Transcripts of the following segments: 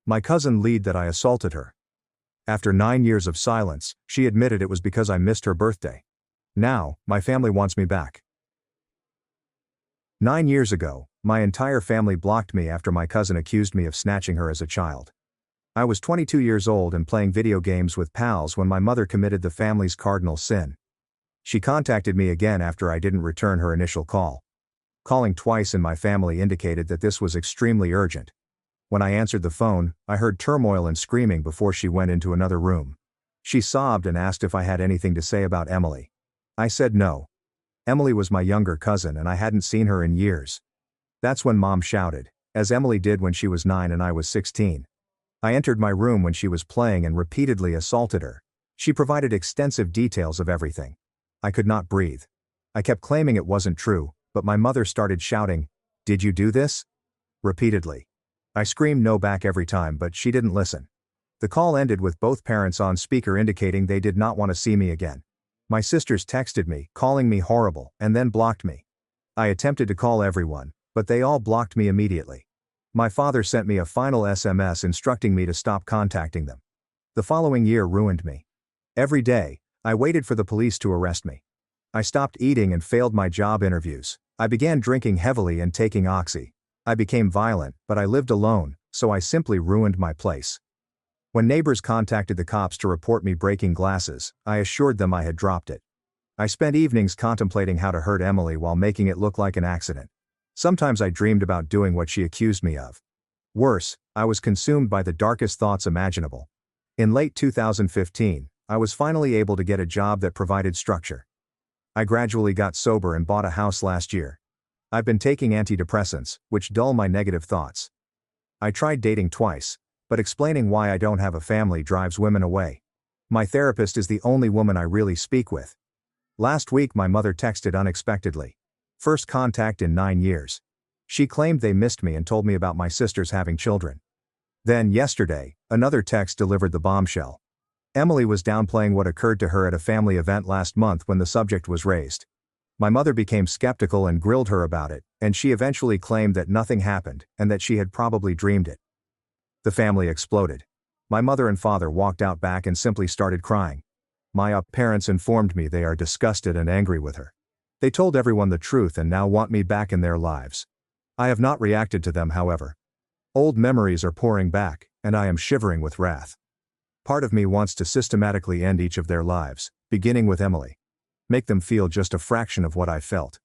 My cousin lied that I assaulted her. After 9 years of silence, she admitted it was because I missed her birthday. Now, my family wants me back. 9 years ago, my entire family blocked me after my cousin accused me of snatching her as a child. I was 22 years old and playing video games with pals when my mother committed the family's cardinal sin. She contacted me again after I didn't return her initial call. Calling twice in my family indicated that this was extremely urgent. When I answered the phone, I heard turmoil and screaming before she went into another room. She sobbed and asked if I had anything to say about Emily. I said no. Emily was my younger cousin and I hadn't seen her in years. That's when Mom shouted, as Emily did when she was 9 and I was 16. I entered my room when she was playing and repeatedly assaulted her. She provided extensive details of everything. I could not breathe. I kept claiming it wasn't true, but my mother started shouting, "Did you do this?" repeatedly. I screamed no back every time, but she didn't listen. The call ended with both parents on speaker indicating they did not want to see me again. My sisters texted me, calling me horrible, and then blocked me. I attempted to call everyone, but they all blocked me immediately. My father sent me a final SMS instructing me to stop contacting them. The following year ruined me. Every day, I waited for the police to arrest me. I stopped eating and failed my job interviews. I began drinking heavily and taking Oxy. I became violent, but I lived alone, so I simply ruined my place. When neighbors contacted the cops to report me breaking glasses, I assured them I had dropped it. I spent evenings contemplating how to hurt Emily while making it look like an accident. Sometimes I dreamed about doing what she accused me of. Worse, I was consumed by the darkest thoughts imaginable. In late 2015, I was finally able to get a job that provided structure. I gradually got sober and bought a house last year. I've been taking antidepressants, which dull my negative thoughts. I tried dating twice, but explaining why I don't have a family drives women away. My therapist is the only woman I really speak with. Last week my mother texted unexpectedly. First contact in 9 years. She claimed they missed me and told me about my sisters having children. Then yesterday, another text delivered the bombshell. Emily was downplaying what occurred to her at a family event last month when the subject was raised. My mother became skeptical and grilled her about it, and she eventually claimed that nothing happened and that she had probably dreamed it. The family exploded. My mother and father walked out back and simply started crying. My parents informed me they are disgusted and angry with her. They told everyone the truth and now want me back in their lives. I have not reacted to them, however. Old memories are pouring back, and I am shivering with wrath. Part of me wants to systematically end each of their lives, beginning with Emily. Make them feel just a fraction of what I felt.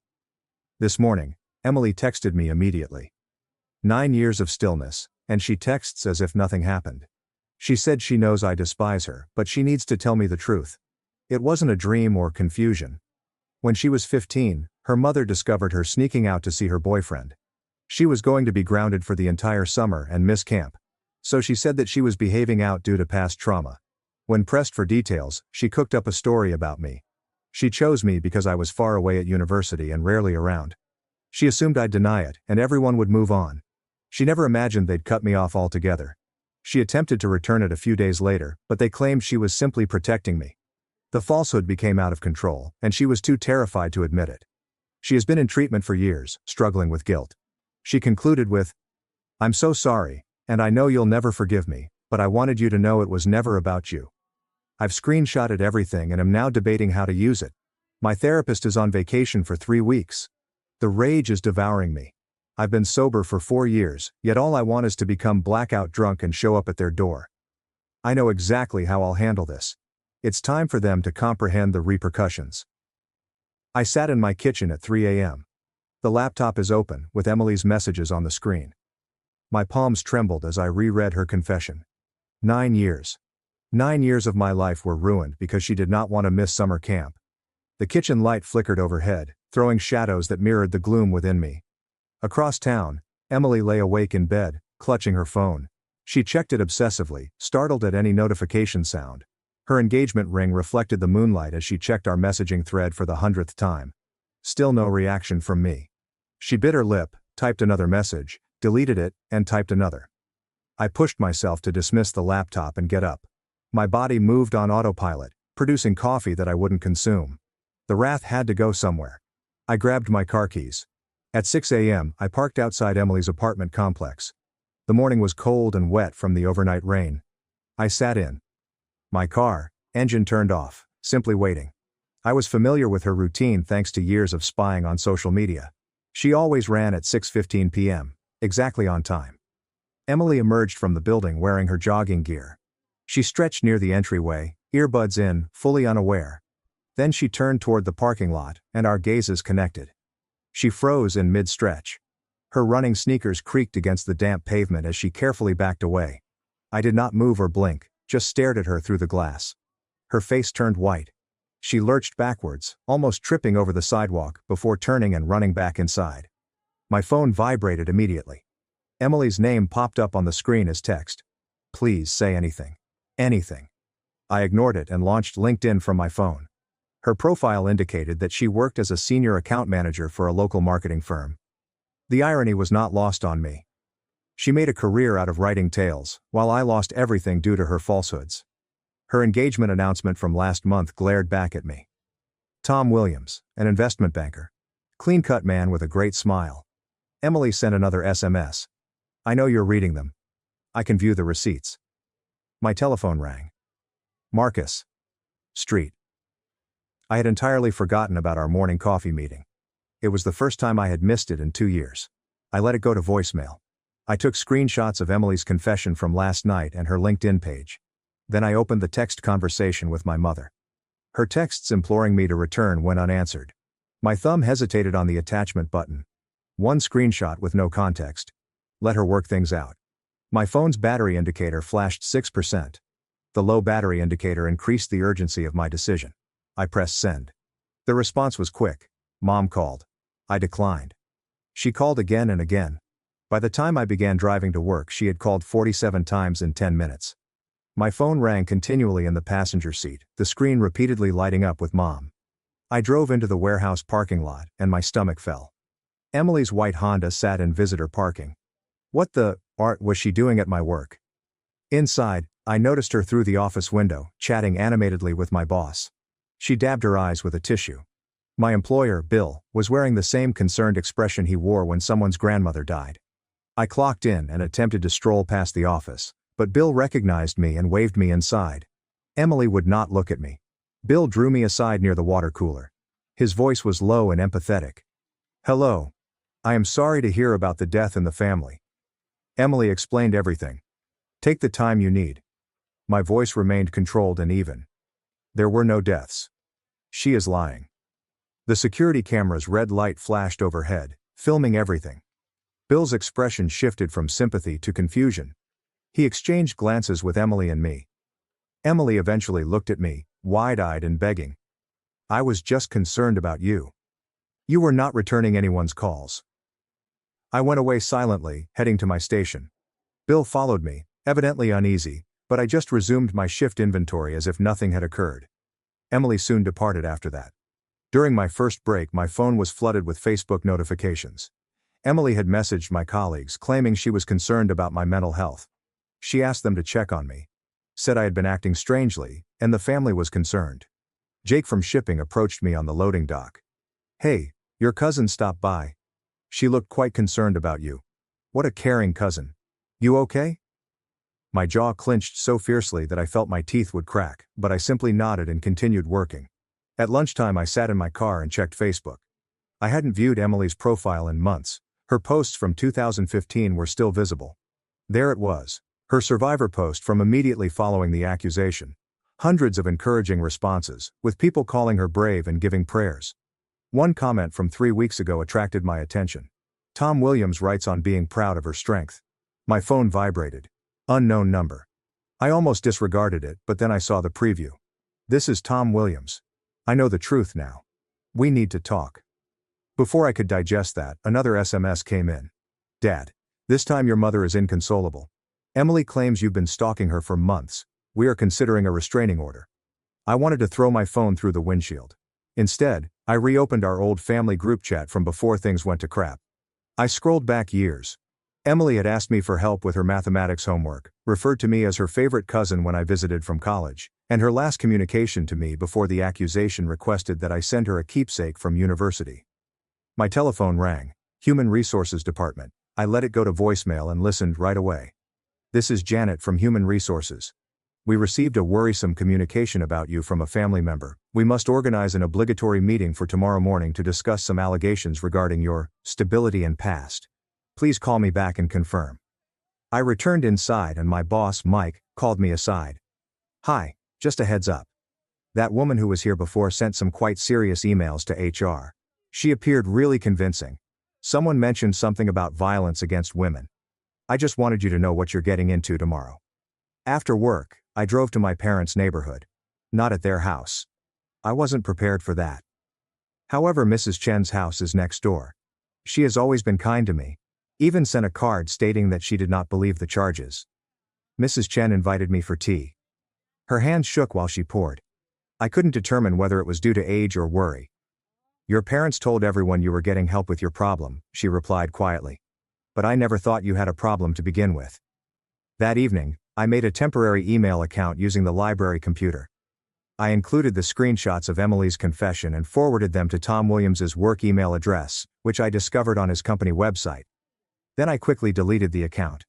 This morning, Emily texted me immediately. 9 years of stillness, and she texts as if nothing happened. She said she knows I despise her, but she needs to tell me the truth. It wasn't a dream or confusion. When she was 15, her mother discovered her sneaking out to see her boyfriend. She was going to be grounded for the entire summer and miss camp. So she said that she was behaving out due to past trauma. When pressed for details, she cooked up a story about me. She chose me because I was far away at university and rarely around. She assumed I'd deny it, and everyone would move on. She never imagined they'd cut me off altogether. She attempted to return it a few days later, but they claimed she was simply protecting me. The falsehood became out of control, and she was too terrified to admit it. She has been in treatment for years, struggling with guilt. She concluded with, "I'm so sorry, and I know you'll never forgive me, but I wanted you to know it was never about you. I've screenshotted everything and am now debating how to use it. My therapist is on vacation for 3 weeks. The rage is devouring me. I've been sober for 4 years, yet all I want is to become blackout drunk and show up at their door. I know exactly how I'll handle this. It's time for them to comprehend the repercussions." I sat in my kitchen at 3 a.m. The laptop is open, with Emily's messages on the screen. My palms trembled as I reread her confession. 9 years. 9 years of my life were ruined because she did not want to miss summer camp. The kitchen light flickered overhead, throwing shadows that mirrored the gloom within me. Across town, Emily lay awake in bed, clutching her phone. She checked it obsessively, startled at any notification sound. Her engagement ring reflected the moonlight as she checked our messaging thread for the 100th time. Still no reaction from me. She bit her lip, typed another message, deleted it, and typed another. I pushed myself to dismiss the laptop and get up. My body moved on autopilot, producing coffee that I wouldn't consume. The wrath had to go somewhere. I grabbed my car keys. At 6 a.m., I parked outside Emily's apartment complex. The morning was cold and wet from the overnight rain. I sat in my car, engine turned off, simply waiting. I was familiar with her routine thanks to years of spying on social media. She always ran at 6:15 p.m., exactly on time. Emily emerged from the building wearing her jogging gear. She stretched near the entryway, earbuds in, fully unaware. Then she turned toward the parking lot, and our gazes connected. She froze in mid-stretch. Her running sneakers creaked against the damp pavement as she carefully backed away. I did not move or blink, just stared at her through the glass. Her face turned white. She lurched backwards, almost tripping over the sidewalk, before turning and running back inside. My phone vibrated immediately. Emily's name popped up on the screen as text. Please say anything. Anything. I ignored it and launched LinkedIn from my phone. Her profile indicated that she worked as a senior account manager for a local marketing firm. The irony was not lost on me. She made a career out of writing tales, while I lost everything due to her falsehoods. Her engagement announcement from last month glared back at me. Tom Williams, an investment banker. Clean-cut man with a great smile. Emily sent another SMS. I know you're reading them. I can view the receipts. My telephone rang. Marcus Street. I had entirely forgotten about our morning coffee meeting. It was the first time I had missed it in 2 years. I let it go to voicemail. I took screenshots of Emily's confession from last night and her LinkedIn page. Then I opened the text conversation with my mother. Her texts imploring me to return went unanswered. My thumb hesitated on the attachment button. One screenshot with no context. Let her work things out. My phone's battery indicator flashed 6%. The low battery indicator increased the urgency of my decision. I pressed send. The response was quick. Mom called. I declined. She called again and again. By the time I began driving to work, she had called 47 times in 10 minutes. My phone rang continually in the passenger seat, the screen repeatedly lighting up with Mom. I drove into the warehouse parking lot, and my stomach fell. Emily's white Honda sat in visitor parking. What the art was she doing at my work? Inside, I noticed her through the office window, chatting animatedly with my boss. She dabbed her eyes with a tissue. My employer, Bill, was wearing the same concerned expression he wore when someone's grandmother died. I clocked in and attempted to stroll past the office, but Bill recognized me and waved me inside. Emily would not look at me. Bill drew me aside near the water cooler. His voice was low and empathetic. Hello. I am sorry to hear about the death in the family. Emily explained everything. Take the time you need. My voice remained controlled and even. There were no deaths. She is lying. The security camera's red light flashed overhead, filming everything. Bill's expression shifted from sympathy to confusion. He exchanged glances with Emily and me. Emily eventually looked at me, wide-eyed and begging. I was just concerned about you. You were not returning anyone's calls. I went away silently, heading to my station. Bill followed me, evidently uneasy, but I just resumed my shift inventory as if nothing had occurred. Emily soon departed after that. During my first break, my phone was flooded with Facebook notifications. Emily had messaged my colleagues claiming she was concerned about my mental health. She asked them to check on me. Said I had been acting strangely, and the family was concerned. Jake from shipping approached me on the loading dock. Hey, your cousin stopped by. She looked quite concerned about you. What a caring cousin. You okay? My jaw clenched so fiercely that I felt my teeth would crack, but I simply nodded and continued working. At lunchtime, I sat in my car and checked Facebook. I hadn't viewed Emily's profile in months. Her posts from 2015 were still visible. There it was, her survivor post from immediately following the accusation. Hundreds of encouraging responses, with people calling her brave and giving prayers. One comment from 3 weeks ago attracted my attention. Tom Williams writes on being proud of her strength. My phone vibrated. Unknown number. I almost disregarded it, but then I saw the preview. This is Tom Williams. I know the truth now. We need to talk. Before I could digest that, another SMS came in. Dad. This time your mother is inconsolable. Emily claims you've been stalking her for months. We are considering a restraining order. I wanted to throw my phone through the windshield. Instead, I reopened our old family group chat from before things went to crap. I scrolled back years. Emily had asked me for help with her mathematics homework, referred to me as her favorite cousin when I visited from college, and her last communication to me before the accusation requested that I send her a keepsake from university. My telephone rang. Human Resources Department. I let it go to voicemail and listened right away. This is Janet from Human Resources. We received a worrisome communication about you from a family member. We must organize an obligatory meeting for tomorrow morning to discuss some allegations regarding your stability and past. Please call me back and confirm. I returned inside and my boss, Mike, called me aside. Hi, just a heads up. That woman who was here before sent some quite serious emails to HR. She appeared really convincing. Someone mentioned something about violence against women. I just wanted you to know what you're getting into tomorrow. After work, I drove to my parents' neighborhood. Not at their house. I wasn't prepared for that. However, Mrs. Chen's house is next door. She has always been kind to me. Even sent a card stating that she did not believe the charges. Mrs. Chen invited me for tea. Her hands shook while she poured. I couldn't determine whether it was due to age or worry. Your parents told everyone you were getting help with your problem, she replied quietly. But I never thought you had a problem to begin with. That evening, I made a temporary email account using the library computer. I included the screenshots of Emily's confession and forwarded them to Tom Williams's work email address, which I discovered on his company website. Then I quickly deleted the account.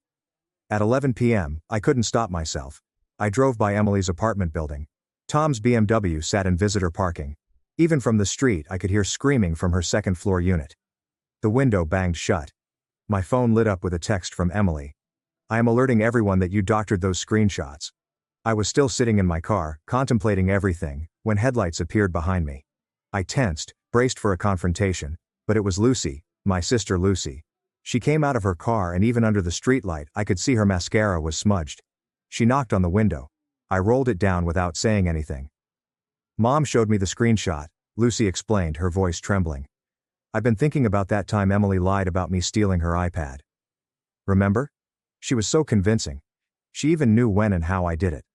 At 11 p.m., I couldn't stop myself. I drove by Emily's apartment building. Tom's BMW sat in visitor parking. Even from the street, I could hear screaming from her second-floor unit. The window banged shut. My phone lit up with a text from Emily. I am alerting everyone that you doctored those screenshots. I was still sitting in my car, contemplating everything, when headlights appeared behind me. I tensed, braced for a confrontation, but it was Lucy, my sister Lucy. She came out of her car and even under the streetlight I could see her mascara was smudged. She knocked on the window. I rolled it down without saying anything. Mom showed me the screenshot, Lucy explained, her voice trembling. I've been thinking about that time Emily lied about me stealing her iPad. Remember? She was so convincing. She even knew when and how I did it.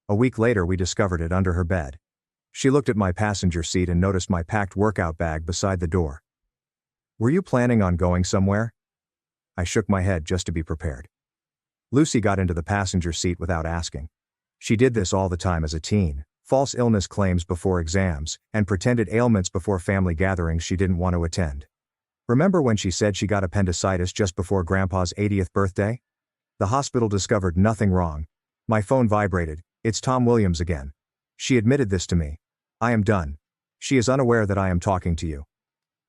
A week later we discovered it under her bed. She looked at my passenger seat and noticed my packed workout bag beside the door. Were you planning on going somewhere? I shook my head just to be prepared. Lucy got into the passenger seat without asking. She did this all the time as a teen, false illness claims before exams, and pretended ailments before family gatherings she didn't want to attend. Remember when she said she got appendicitis just before Grandpa's 80th birthday? The hospital discovered nothing wrong. My phone vibrated. It's Tom Williams again. She admitted this to me. I am done. She is unaware that I am talking to you.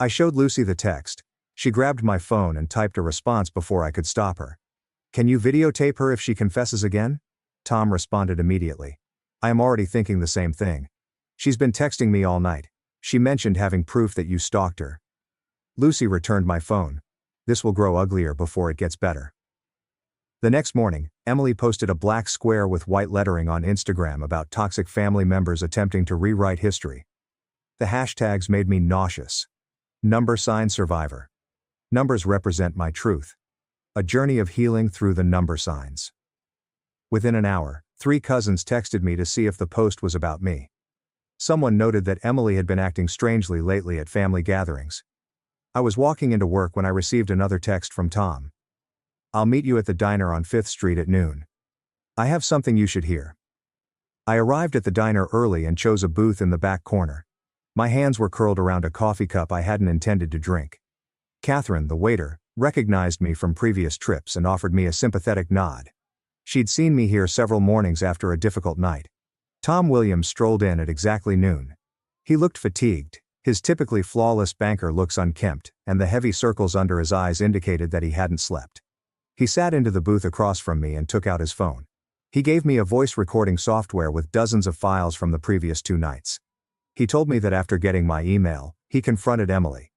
I showed Lucy the text. She grabbed my phone and typed a response before I could stop her. Can you videotape her if she confesses again? Tom responded immediately. I am already thinking the same thing. She's been texting me all night. She mentioned having proof that you stalked her. Lucy returned my phone. This will grow uglier before it gets better. The next morning, Emily posted a black square with white lettering on Instagram about toxic family members attempting to rewrite history. The hashtags made me nauseous. Number sign survivor. Numbers represent my truth. A journey of healing through the number signs. Within an hour, 3 cousins texted me to see if the post was about me. Someone noted that Emily had been acting strangely lately at family gatherings. I was walking into work when I received another text from Tom. I'll meet you at the diner on 5th Street at noon. I have something you should hear. I arrived at the diner early and chose a booth in the back corner. My hands were curled around a coffee cup I hadn't intended to drink. Catherine, the waiter, recognized me from previous trips and offered me a sympathetic nod. She'd seen me here several mornings after a difficult night. Tom Williams strolled in at exactly noon. He looked fatigued, his typically flawless banker looks unkempt, and the heavy circles under his eyes indicated that he hadn't slept. He sat into the booth across from me and took out his phone. He gave me a voice recording software with dozens of files from the previous 2 nights. He told me that after getting my email, he confronted Emily.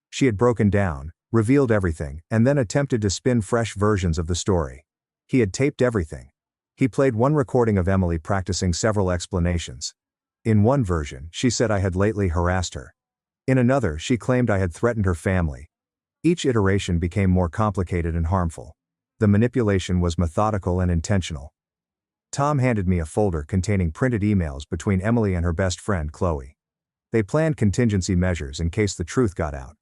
She had broken down, revealed everything, and then attempted to spin fresh versions of the story. He had taped everything. He played one recording of Emily practicing several explanations. In one version, she said I had lately harassed her. In another, she claimed I had threatened her family. Each iteration became more complicated and harmful. The manipulation was methodical and intentional. Tom handed me a folder containing printed emails between Emily and her best friend Chloe. They planned contingency measures in case the truth got out.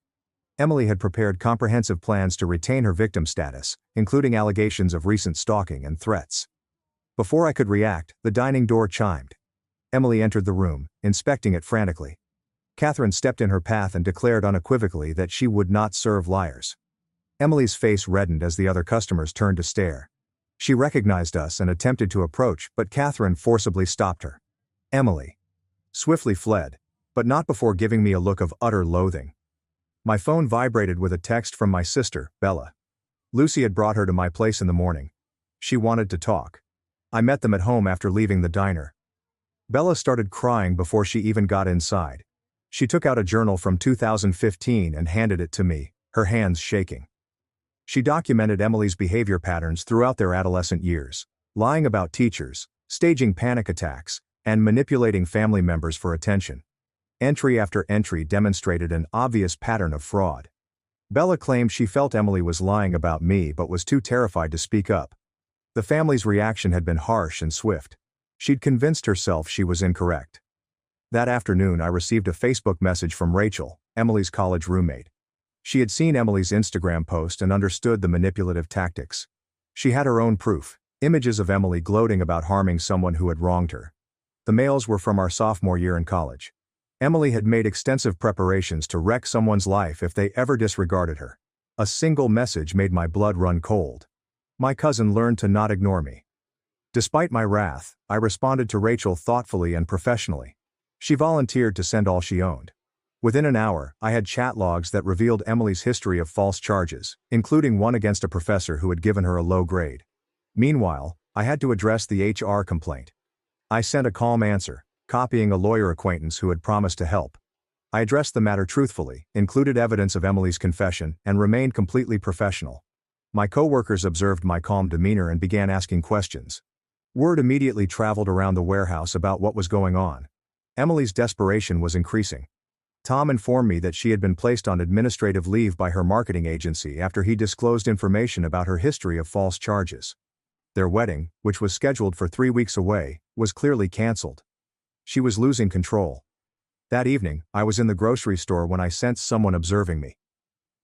Emily had prepared comprehensive plans to retain her victim status, including allegations of recent stalking and threats. Before I could react, the dining door chimed. Emily entered the room, inspecting it frantically. Catherine stepped in her path and declared unequivocally that she would not serve liars. Emily's face reddened as the other customers turned to stare. She recognized us and attempted to approach, but Catherine forcibly stopped her. Emily swiftly fled, but not before giving me a look of utter loathing. My phone vibrated with a text from my sister, Bella. Lucy had brought her to my place in the morning. She wanted to talk. I met them at home after leaving the diner. Bella started crying before she even got inside. She took out a journal from 2015 and handed it to me, her hands shaking. She documented Emily's behavior patterns throughout their adolescent years, lying about teachers, staging panic attacks, and manipulating family members for attention. Entry after entry demonstrated an obvious pattern of fraud. Bella claimed she felt Emily was lying about me but was too terrified to speak up. The family's reaction had been harsh and swift. She'd convinced herself she was incorrect. That afternoon I received a Facebook message from Rachel, Emily's college roommate. She had seen Emily's Instagram post and understood the manipulative tactics. She had her own proof, images of Emily gloating about harming someone who had wronged her. The mails were from our sophomore year in college. Emily had made extensive preparations to wreck someone's life if they ever disregarded her. A single message made my blood run cold. My cousin learned to not ignore me. Despite my wrath, I responded to Rachel thoughtfully and professionally. She volunteered to send all she owned. Within an hour, I had chat logs that revealed Emily's history of false charges, including one against a professor who had given her a low grade. Meanwhile, I had to address the HR complaint. I sent a calm answer, copying a lawyer acquaintance who had promised to help. I addressed the matter truthfully, included evidence of Emily's confession, and remained completely professional. My coworkers observed my calm demeanor and began asking questions. Word immediately traveled around the warehouse about what was going on. Emily's desperation was increasing. Tom informed me that she had been placed on administrative leave by her marketing agency after he disclosed information about her history of false charges. Their wedding, which was scheduled for 3 weeks away, was clearly canceled. She was losing control. That evening, I was in the grocery store when I sensed someone observing me.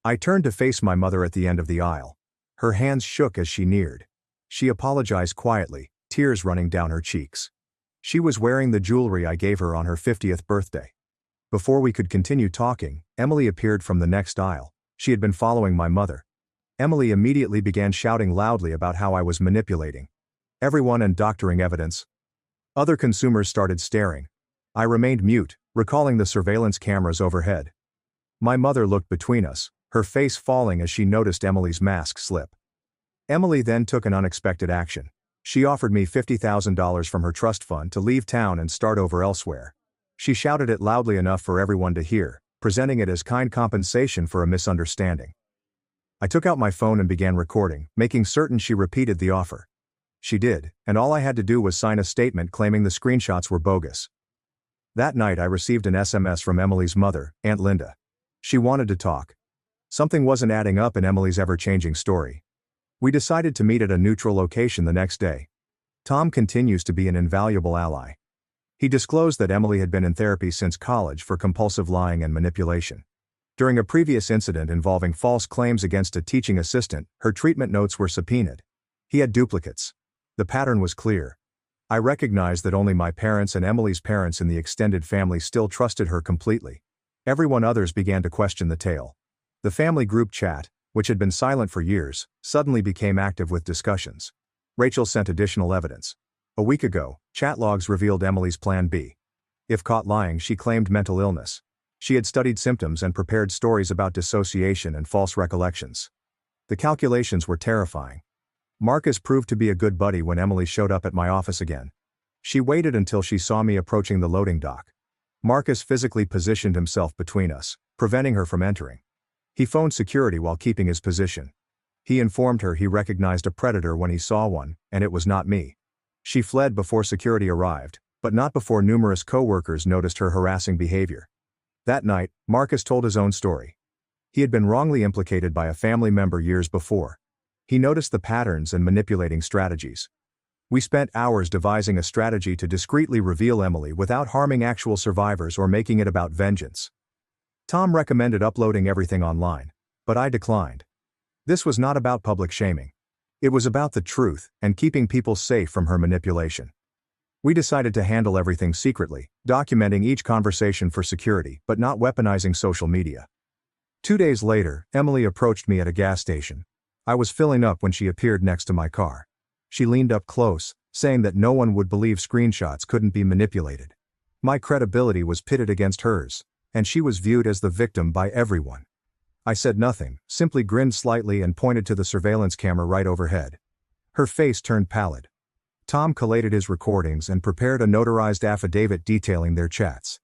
I turned to face my mother at the end of the aisle. Her hands shook as she neared. She apologized quietly, tears running down her cheeks. She was wearing the jewelry I gave her on her 50th birthday. Before we could continue talking, Emily appeared from the next aisle. She had been following my mother. Emily immediately began shouting loudly about how I was manipulating everyone and doctoring evidence. Other consumers started staring. I remained mute, recalling the surveillance cameras overhead. My mother looked between us, her face falling as she noticed Emily's mask slip. Emily then took an unexpected action. She offered me $50,000 from her trust fund to leave town and start over elsewhere. She shouted it loudly enough for everyone to hear, presenting it as kind compensation for a misunderstanding. I took out my phone and began recording, making certain she repeated the offer. She did, and all I had to do was sign a statement claiming the screenshots were bogus. That night I received an SMS from Emily's mother, Aunt Linda. She wanted to talk. Something wasn't adding up in Emily's ever-changing story. We decided to meet at a neutral location the next day. Tom continues to be an invaluable ally. He disclosed that Emily had been in therapy since college for compulsive lying and manipulation. During a previous incident involving false claims against a teaching assistant, her treatment notes were subpoenaed. He had duplicates. The pattern was clear. I recognized that only my parents and Emily's parents in the extended family still trusted her completely. Everyone others began to question the tale. The family group chat, which had been silent for years, suddenly became active with discussions. Rachel sent additional evidence. A week ago, chat logs revealed Emily's plan B. If caught lying, she claimed mental illness. She had studied symptoms and prepared stories about dissociation and false recollections. The calculations were terrifying. Marcus proved to be a good buddy when Emily showed up at my office again. She waited until she saw me approaching the loading dock. Marcus physically positioned himself between us, preventing her from entering. He phoned security while keeping his position. He informed her he recognized a predator when he saw one, and it was not me. She fled before security arrived, but not before numerous co-workers noticed her harassing behavior. That night, Marcus told his own story. He had been wrongly implicated by a family member years before. He noticed the patterns and manipulating strategies. We spent hours devising a strategy to discreetly reveal Emily without harming actual survivors or making it about vengeance. Tom recommended uploading everything online, but I declined. This was not about public shaming. It was about the truth and keeping people safe from her manipulation. We decided to handle everything secretly, documenting each conversation for security but not weaponizing social media. 2 days later, Emily approached me at a gas station. I was filling up when she appeared next to my car. She leaned up close, saying that no one would believe screenshots couldn't be manipulated. My credibility was pitted against hers, and she was viewed as the victim by everyone. I said nothing, simply grinned slightly and pointed to the surveillance camera right overhead. Her face turned pallid. Tom collated his recordings and prepared a notarized affidavit detailing their chats.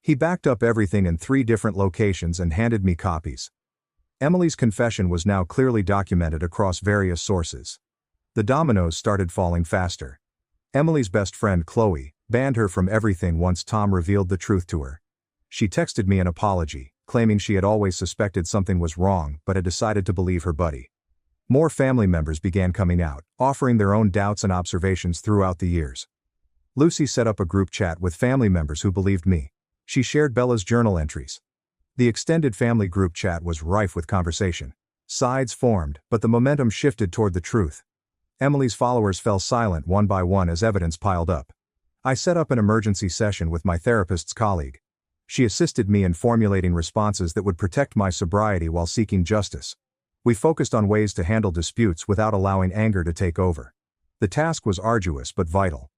He backed up everything in 3 different locations and handed me copies. Emily's confession was now clearly documented across various sources. The dominoes started falling faster. Emily's best friend Chloe banned her from everything once Tom revealed the truth to her. She texted me an apology, claiming she had always suspected something was wrong but had decided to believe her buddy. More family members began coming out, offering their own doubts and observations throughout the years. Lucy set up a group chat with family members who believed me. She shared Bella's journal entries. The extended family group chat was rife with conversation. Sides formed, but the momentum shifted toward the truth. Emily's followers fell silent one by one as evidence piled up. I set up an emergency session with my therapist's colleague. She assisted me in formulating responses that would protect my sobriety while seeking justice. We focused on ways to handle disputes without allowing anger to take over. The task was arduous but vital.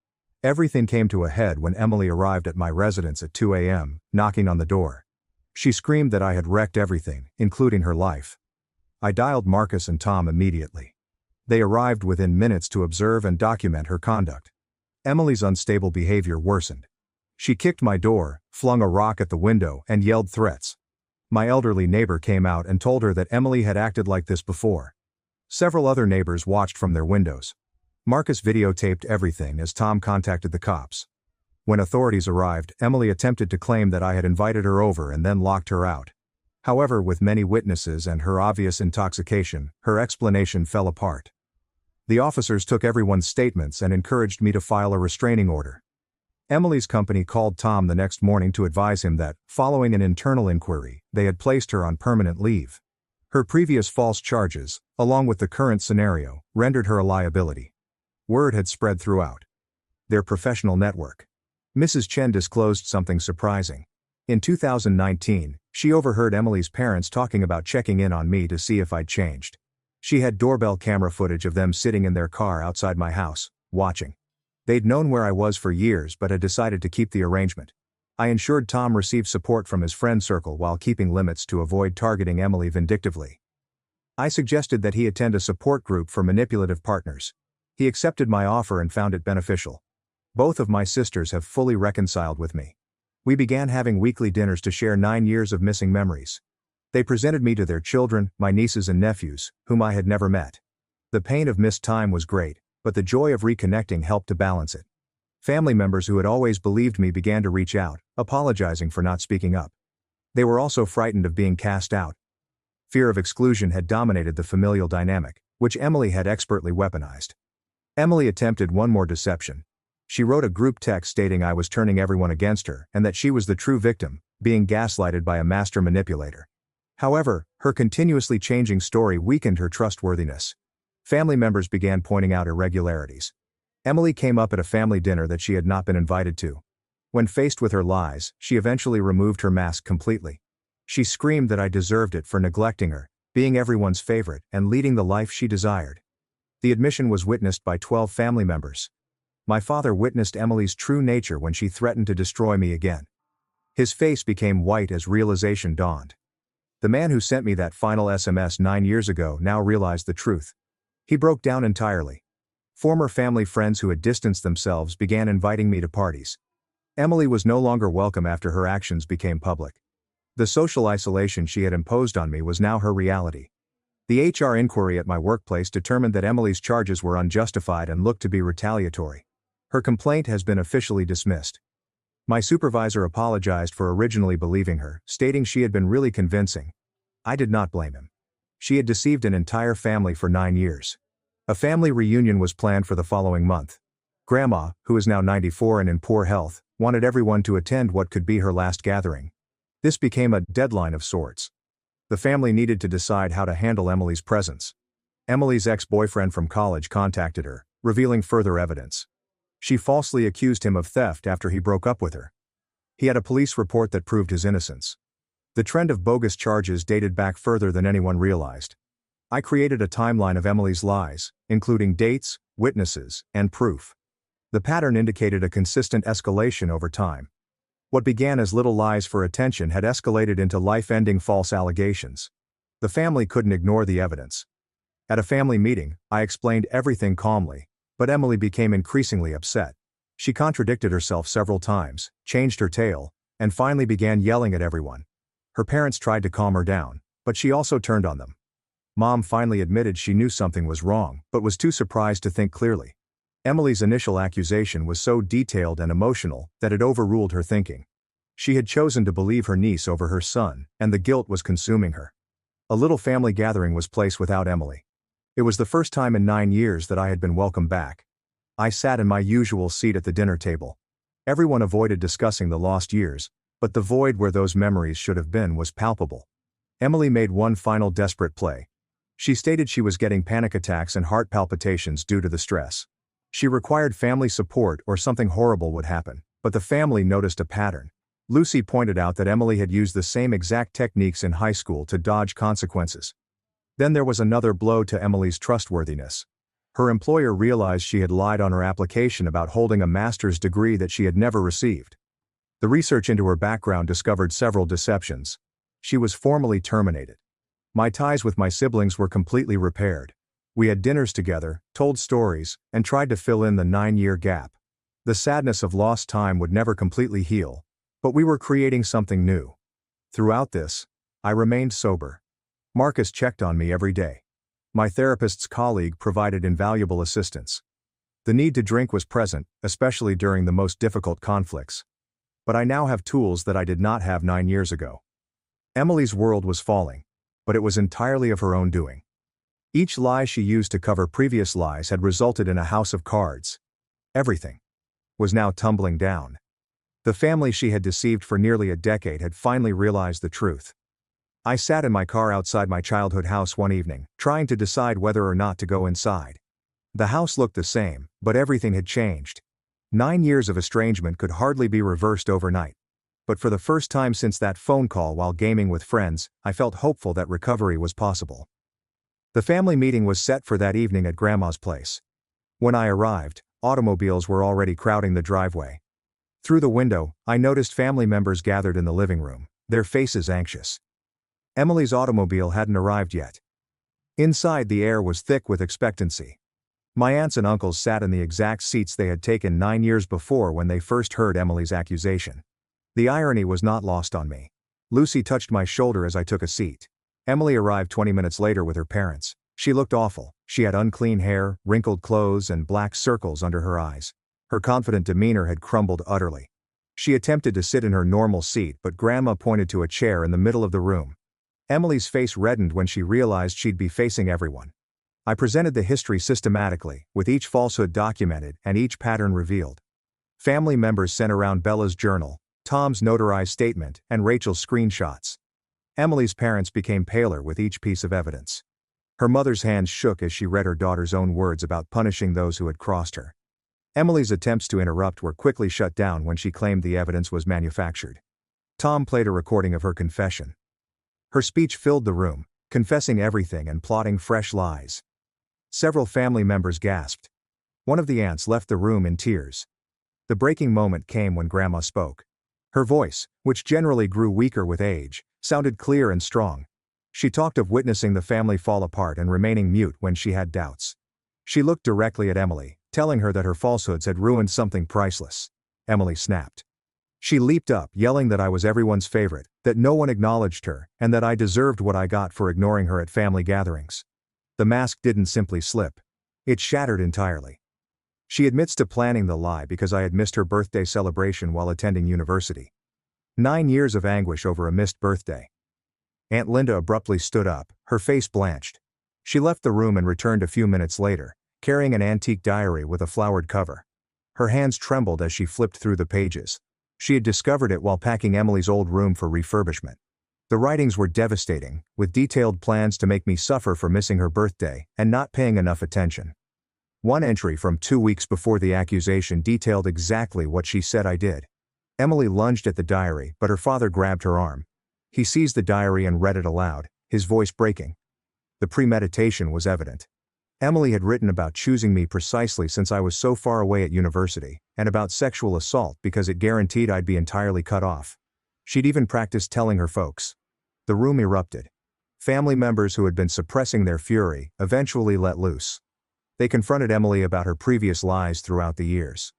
Everything came to a head when Emily arrived at my residence at 2 a.m., knocking on the door. She screamed that I had wrecked everything, including her life. I dialed Marcus and Tom immediately. They arrived within minutes to observe and document her conduct. Emily's unstable behavior worsened. She kicked my door, flung a rock at the window, and yelled threats. My elderly neighbor came out and told her that Emily had acted like this before. Several other neighbors watched from their windows. Marcus videotaped everything as Tom contacted the cops. When authorities arrived, Emily attempted to claim that I had invited her over and then locked her out. However, with many witnesses and her obvious intoxication, her explanation fell apart. The officers took everyone's statements and encouraged me to file a restraining order. Emily's company called Tom the next morning to advise him that, following an internal inquiry, they had placed her on permanent leave. Her previous false charges, along with the current scenario, rendered her a liability. Word had spread throughout their professional network. Mrs. Chen disclosed something surprising. In 2019, she overheard Emily's parents talking about checking in on me to see if I'd changed. She had doorbell camera footage of them sitting in their car outside my house, watching. They'd known where I was for years but had decided to keep the arrangement. I ensured Tom received support from his friend circle while keeping limits to avoid targeting Emily vindictively. I suggested that he attend a support group for manipulative partners. He accepted my offer and found it beneficial. Both of my sisters have fully reconciled with me. We began having weekly dinners to share 9 years of missing memories. They presented me to their children, my nieces and nephews, whom I had never met. The pain of missed time was great, but the joy of reconnecting helped to balance it. Family members who had always believed me began to reach out, apologizing for not speaking up. They were also frightened of being cast out. Fear of exclusion had dominated the familial dynamic, which Emily had expertly weaponized. Emily attempted one more deception. She wrote a group text stating I was turning everyone against her and that she was the true victim, being gaslighted by a master manipulator. However, her continuously changing story weakened her trustworthiness. Family members began pointing out irregularities. Emily came up at a family dinner that she had not been invited to. When faced with her lies, she eventually removed her mask completely. She screamed that I deserved it for neglecting her, being everyone's favorite, and leading the life she desired. The admission was witnessed by 12 family members. My father witnessed Emily's true nature when she threatened to destroy me again. His face became white as realization dawned. The man who sent me that final SMS 9 years ago now realized the truth. He broke down entirely. Former family friends who had distanced themselves began inviting me to parties. Emily was no longer welcome after her actions became public. The social isolation she had imposed on me was now her reality. The HR inquiry at my workplace determined that Emily's charges were unjustified and looked to be retaliatory. Her complaint has been officially dismissed. My supervisor apologized for originally believing her, stating she had been really convincing. I did not blame him. She had deceived an entire family for 9 years. A family reunion was planned for the following month. Grandma, who is now 94 and in poor health, wanted everyone to attend what could be her last gathering. This became a deadline of sorts. The family needed to decide how to handle Emily's presence. Emily's ex-boyfriend from college contacted her, revealing further evidence. She falsely accused him of theft after he broke up with her. He had a police report that proved his innocence. The trend of bogus charges dated back further than anyone realized. I created a timeline of Emily's lies, including dates, witnesses, and proof. The pattern indicated a consistent escalation over time. What began as little lies for attention had escalated into life-ending false allegations. The family couldn't ignore the evidence. At a family meeting, I explained everything calmly, but Emily became increasingly upset. She contradicted herself several times, changed her tale, and finally began yelling at everyone. Her parents tried to calm her down, but she also turned on them. Mom finally admitted she knew something was wrong, but was too surprised to think clearly. Emily's initial accusation was so detailed and emotional that it overruled her thinking. She had chosen to believe her niece over her son, and the guilt was consuming her. A little family gathering was placed without Emily. It was the first time in 9 years that I had been welcomed back. I sat in my usual seat at the dinner table. Everyone avoided discussing the lost years, but the void where those memories should have been was palpable. Emily made one final desperate play. She stated she was getting panic attacks and heart palpitations due to the stress. She required family support or something horrible would happen, but the family noticed a pattern. Lucy pointed out that Emily had used the same exact techniques in high school to dodge consequences. Then there was another blow to Emily's trustworthiness. Her employer realized she had lied on her application about holding a master's degree that she had never received. The research into her background discovered several deceptions. She was formally terminated. My ties with my siblings were completely repaired. We had dinners together, told stories, and tried to fill in the 9-year gap. The sadness of lost time would never completely heal, but we were creating something new. Throughout this, I remained sober. Marcus checked on me every day. My therapist's colleague provided invaluable assistance. The need to drink was present, especially during the most difficult conflicts. But I now have tools that I did not have 9 years ago. Emily's world was falling, but it was entirely of her own doing. Each lie she used to cover previous lies had resulted in a house of cards. Everything was now tumbling down. The family she had deceived for nearly a decade had finally realized the truth. I sat in my car outside my childhood house one evening, trying to decide whether or not to go inside. The house looked the same, but everything had changed. 9 years of estrangement could hardly be reversed overnight. But for the first time since that phone call while gaming with friends, I felt hopeful that recovery was possible. The family meeting was set for that evening at Grandma's place. When I arrived, automobiles were already crowding the driveway. Through the window, I noticed family members gathered in the living room, their faces anxious. Emily's automobile hadn't arrived yet. Inside, the air was thick with expectancy. My aunts and uncles sat in the exact seats they had taken 9 years before when they first heard Emily's accusation. The irony was not lost on me. Lucy touched my shoulder as I took a seat. Emily arrived 20 minutes later with her parents. She looked awful. She had unclean hair, wrinkled clothes, and black circles under her eyes. Her confident demeanor had crumbled utterly. She attempted to sit in her normal seat, but Grandma pointed to a chair in the middle of the room. Emily's face reddened when she realized she'd be facing everyone. I presented the history systematically, with each falsehood documented and each pattern revealed. Family members sent around Bella's journal, Tom's notarized statement, and Rachel's screenshots. Emily's parents became paler with each piece of evidence. Her mother's hands shook as she read her daughter's own words about punishing those who had crossed her. Emily's attempts to interrupt were quickly shut down when she claimed the evidence was manufactured. Tom played a recording of her confession. Her speech filled the room, confessing everything and plotting fresh lies. Several family members gasped. One of the aunts left the room in tears. The breaking moment came when Grandma spoke. Her voice, which generally grew weaker with age, sounded clear and strong. She talked of witnessing the family fall apart and remaining mute when she had doubts. She looked directly at Emily, telling her that her falsehoods had ruined something priceless. Emily snapped. She leaped up, yelling that I was everyone's favorite, that no one acknowledged her, and that I deserved what I got for ignoring her at family gatherings. The mask didn't simply slip. It shattered entirely. She admits to planning the lie because I had missed her birthday celebration while attending university. 9 years of anguish over a missed birthday. Aunt Linda abruptly stood up, her face blanched. She left the room and returned a few minutes later, carrying an antique diary with a flowered cover. Her hands trembled as she flipped through the pages. She had discovered it while packing Emily's old room for refurbishment. The writings were devastating, with detailed plans to make me suffer for missing her birthday and not paying enough attention. One entry from 2 weeks before the accusation detailed exactly what she said I did. Emily lunged at the diary, but her father grabbed her arm. He seized the diary and read it aloud, his voice breaking. The premeditation was evident. Emily had written about choosing me precisely since I was so far away at university, and about sexual assault because it guaranteed I'd be entirely cut off. She'd even practiced telling her folks. The room erupted. Family members who had been suppressing their fury eventually let loose. They confronted Emily about her previous lies throughout the years.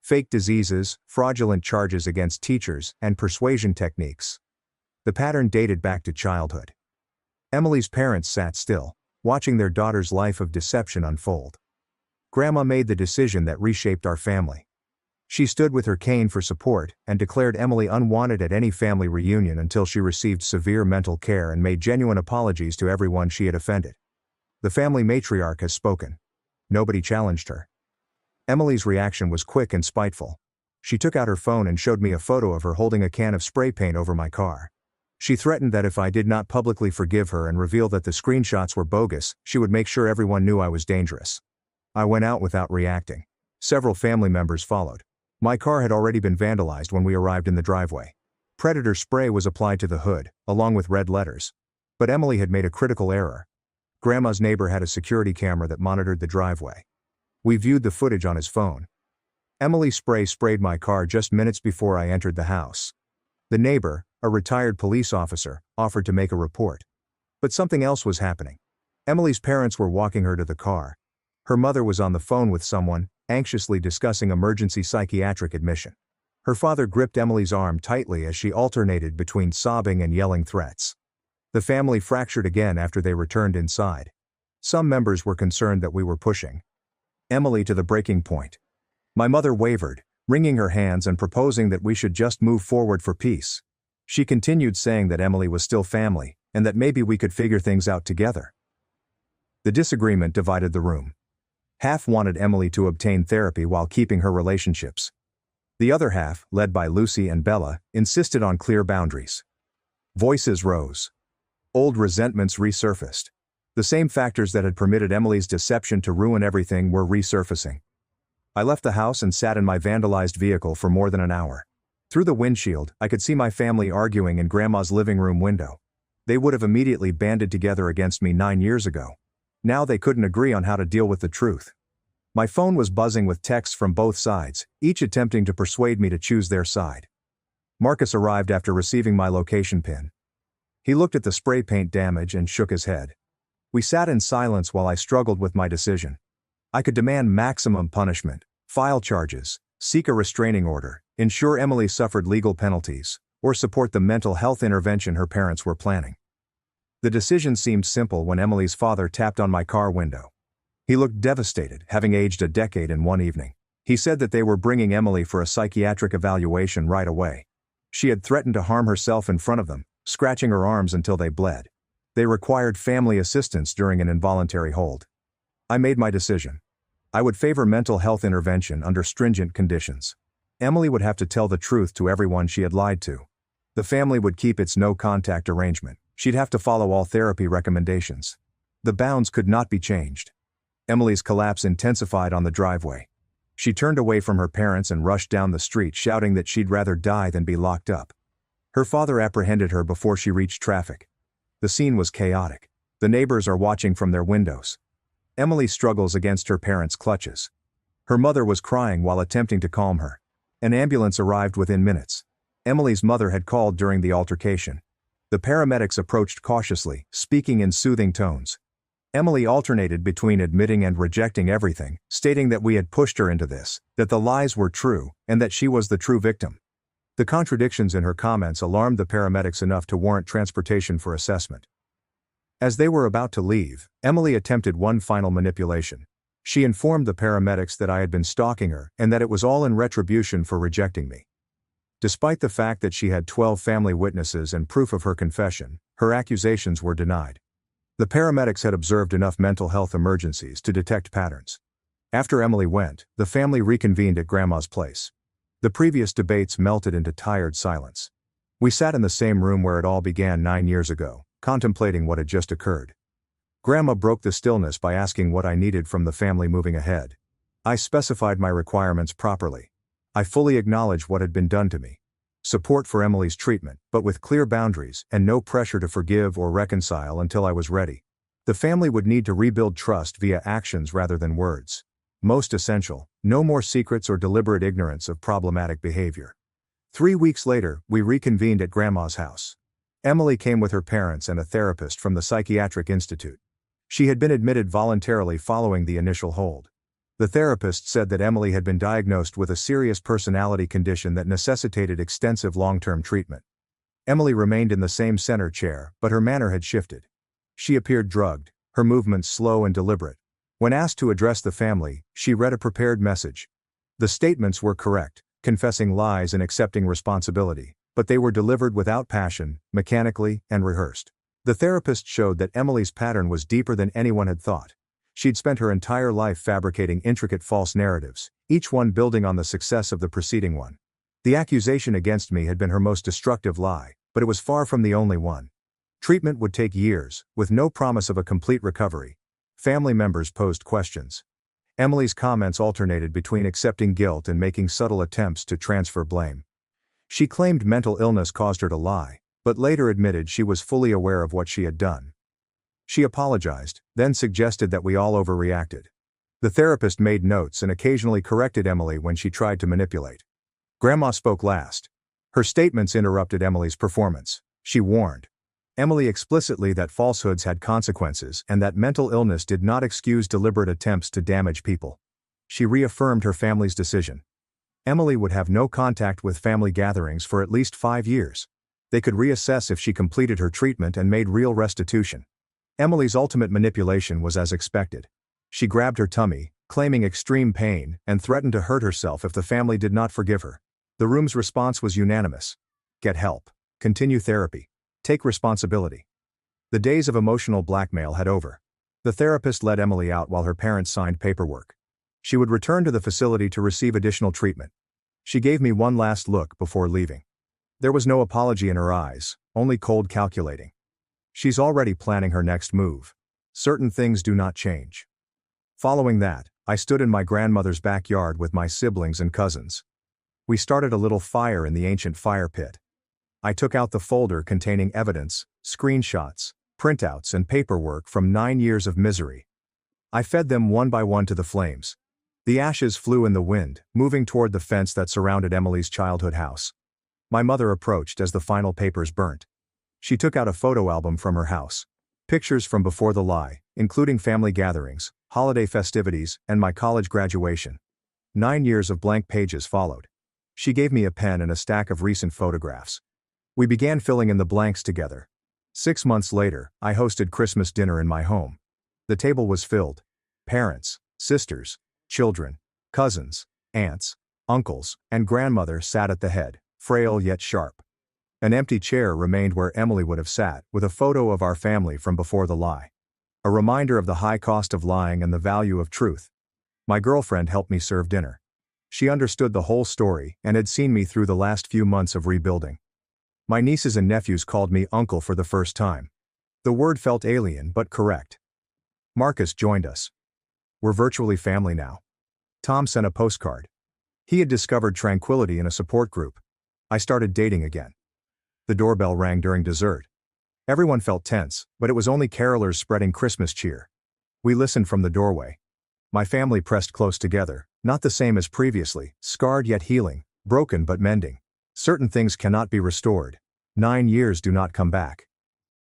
Fake diseases, fraudulent charges against teachers, and persuasion techniques. The pattern dated back to childhood. Emily's parents sat still, watching their daughter's life of deception unfold. Grandma made the decision that reshaped our family. She stood with her cane for support and declared Emily unwanted at any family reunion until she received severe mental care and made genuine apologies to everyone she had offended. The family matriarch has spoken. Nobody challenged her. Emily's reaction was quick and spiteful. She took out her phone and showed me a photo of her holding a can of spray paint over my car. She threatened that if I did not publicly forgive her and reveal that the screenshots were bogus, she would make sure everyone knew I was dangerous. I went out without reacting. Several family members followed. My car had already been vandalized when we arrived in the driveway. Predator spray was applied to the hood, along with red letters. But Emily had made a critical error. Grandma's neighbor had a security camera that monitored the driveway. We viewed the footage on his phone. Emily sprayed my car just minutes before I entered the house. The neighbor, a retired police officer, offered to make a report. But something else was happening. Emily's parents were walking her to the car. Her mother was on the phone with someone, anxiously discussing emergency psychiatric admission. Her father gripped Emily's arm tightly as she alternated between sobbing and yelling threats. The family fractured again after they returned inside. Some members were concerned that we were pushing Emily to the breaking point. My mother wavered, wringing her hands and proposing that we should just move forward for peace. She continued saying that Emily was still family, and that maybe we could figure things out together. The disagreement divided the room. Half wanted Emily to obtain therapy while keeping her relationships. The other half, led by Lucy and Bella, insisted on clear boundaries. Voices rose. Old resentments resurfaced. The same factors that had permitted Emily's deception to ruin everything were resurfacing. I left the house and sat in my vandalized vehicle for more than an hour. Through the windshield, I could see my family arguing in Grandma's living room window. They would have immediately banded together against me 9 years ago. Now they couldn't agree on how to deal with the truth. My phone was buzzing with texts from both sides, each attempting to persuade me to choose their side. Marcus arrived after receiving my location pin. He looked at the spray paint damage and shook his head. We sat in silence while I struggled with my decision. I could demand maximum punishment, file charges, seek a restraining order, ensure Emily suffered legal penalties, or support the mental health intervention her parents were planning. The decision seemed simple when Emily's father tapped on my car window. He looked devastated, having aged a decade in one evening. He said that they were bringing Emily for a psychiatric evaluation right away. She had threatened to harm herself in front of them, scratching her arms until they bled. They required family assistance during an involuntary hold. I made my decision. I would favor mental health intervention under stringent conditions. Emily would have to tell the truth to everyone she had lied to. The family would keep its no-contact arrangement. She'd have to follow all therapy recommendations. The bounds could not be changed. Emily's collapse intensified on the driveway. She turned away from her parents and rushed down the street shouting that she'd rather die than be locked up. Her father apprehended her before she reached traffic. The scene was chaotic. The neighbors are watching from their windows. Emily struggles against her parents' clutches. Her mother was crying while attempting to calm her. An ambulance arrived within minutes. Emily's mother had called during the altercation. The paramedics approached cautiously, speaking in soothing tones. Emily alternated between admitting and rejecting everything, stating that we had pushed her into this, that the lies were true, and that she was the true victim. The contradictions in her comments alarmed the paramedics enough to warrant transportation for assessment. As they were about to leave, Emily attempted one final manipulation. She informed the paramedics that I had been stalking her and that it was all in retribution for rejecting me. Despite the fact that she had 12 family witnesses and proof of her confession, her accusations were denied. The paramedics had observed enough mental health emergencies to detect patterns. After Emily went, the family reconvened at Grandma's place. The previous debates melted into tired silence. We sat in the same room where it all began 9 years ago, contemplating what had just occurred. Grandma broke the stillness by asking what I needed from the family moving ahead. I specified my requirements properly. I fully acknowledged what had been done to me. support for Emily's treatment, but with clear boundaries and no pressure to forgive or reconcile until I was ready. The family would need to rebuild trust via actions rather than words. Most essential, no more secrets or deliberate ignorance of problematic behavior. 3 weeks later, we reconvened at Grandma's house. Emily came with her parents and a therapist from the Psychiatric Institute. She had been admitted voluntarily following the initial hold. The therapist said that Emily had been diagnosed with a serious personality condition that necessitated extensive long-term treatment. Emily remained in the same center chair, but her manner had shifted. She appeared drugged, her movements slow and deliberate. When asked to address the family, she read a prepared message. The statements were correct, confessing lies and accepting responsibility, but they were delivered without passion, mechanically, and rehearsed. The therapist showed that Emily's pattern was deeper than anyone had thought. She'd spent her entire life fabricating intricate false narratives, each one building on the success of the preceding one. The accusation against me had been her most destructive lie, but it was far from the only one. Treatment would take years, with no promise of a complete recovery. Family members posed questions. Emily's comments alternated between accepting guilt and making subtle attempts to transfer blame. She claimed mental illness caused her to lie, but later admitted she was fully aware of what she had done. She apologized, then suggested that we all overreacted. The therapist made notes and occasionally corrected Emily when she tried to manipulate. Grandma spoke last. Her statements interrupted Emily's performance. She warned Emily explicitly that falsehoods had consequences and that mental illness did not excuse deliberate attempts to damage people. She reaffirmed her family's decision. Emily would have no contact with family gatherings for at least 5 years. They could reassess if she completed her treatment and made real restitution. Emily's ultimate manipulation was as expected. She grabbed her tummy, claiming extreme pain, and threatened to hurt herself if the family did not forgive her. The room's response was unanimous. Get help. Continue therapy. Take responsibility. The days of emotional blackmail had over. The therapist let Emily out while her parents signed paperwork. She would return to the facility to receive additional treatment. She gave me one last look before leaving. There was no apology in her eyes, only cold calculating. She's already planning her next move. Certain things do not change. Following that, I stood in my grandmother's backyard with my siblings and cousins. We started a little fire in the ancient fire pit. I took out the folder containing evidence, screenshots, printouts, and paperwork from 9 years of misery. I fed them one by one to the flames. The ashes flew in the wind, moving toward the fence that surrounded Emily's childhood house. My mother approached as the final papers burnt. She took out a photo album from her house. Pictures from before the lie, including family gatherings, holiday festivities, and my college graduation. 9 years of blank pages followed. She gave me a pen and a stack of recent photographs. We began filling in the blanks together. 6 months later, I hosted Christmas dinner in my home. The table was filled. Parents, sisters, children, cousins, aunts, uncles, and grandmother sat at the head, frail yet sharp. An empty chair remained where Emily would have sat, with a photo of our family from before the lie. A reminder of the high cost of lying and the value of truth. My girlfriend helped me serve dinner. She understood the whole story and had seen me through the last few months of rebuilding. My nieces and nephews called me uncle for the first time. The word felt alien but correct. Marcus joined us. We're virtually family now. Tom sent a postcard. He had discovered tranquility in a support group. I started dating again. The doorbell rang during dessert. Everyone felt tense, but it was only carolers spreading Christmas cheer. We listened from the doorway. My family pressed close together, not the same as previously, scarred yet healing, broken but mending. Certain things cannot be restored. 9 years do not come back.